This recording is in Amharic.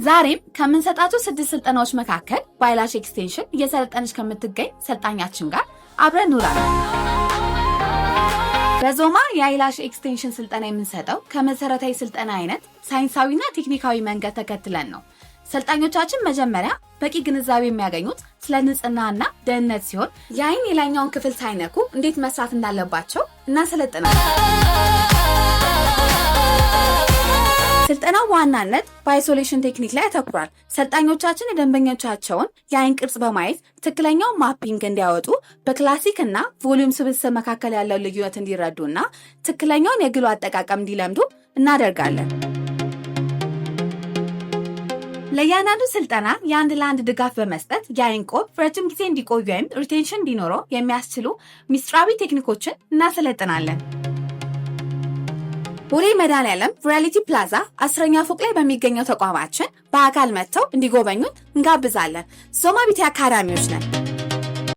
ዛሬም ከምንሰጣቸው 6 ስልጠናዎች መካከል በአይላሽ ኤክስቴንሽን እየሰለጠነች ከምትገኝ ሰልጣኛችን ጋር አብረን እንውላለን። በዞማ የአይላሽ ኤክስቴንሽን ስልጠና የምንሰጠው ከመሰረታዊ ስልጠና አይነት ሳይንሳዊና ቴክኒካዊ መንገድ ተከትለን ነው። ሰልጣኞቻችን መጀመሪያ በቂ ግንዛቤ የሚያገኙት ስለ ንጽህናና ደህንነት ሲሆን የአይን የላይኛውን ክፍል ሳይነኩ እንዴት መስራት እንዳለባቸው እናሰለጥናለን። ስልጠናው በዋናነት በአይሶሌሽን ቴክኒክ ላይ ያተኩራል። ሰልጣኞቻችን የደንበኞቻቸውን የአይን ቅርጽ በማየት ትክክለኛውን ማፒንግ እንዲያወጡ፣ በክላሲክ እና ቮሊዩም ስብስብ መካከል ያለው ልዩነት እንዲረዱና ትክክለኛውን የግሉ አጠቃቀም እንዲለምዱ እናደርጋለን። ለእያንዳንዱ ስልጠና የአንድ ለአንድ ድጋፍ በመስጠት የአይን ቆብ ረጅም ጊዜ እንዲቆዩ ወይም ሪቴንሽን እንዲኖረው የሚያስችሉ ሚስጥራዊ ቴክኒኮችን እናሰለጥናለን። ቦሌ መድኃኔዓለም ሪያሊቲ ፕላዛ 10ኛ ፎቅ ላይ በሚገኘው ተቋማችን በአካል መጥተው እንዲጎበኙን እንጋብዛለን። ዞማ ቢቲ አካዳሚዎች ነን።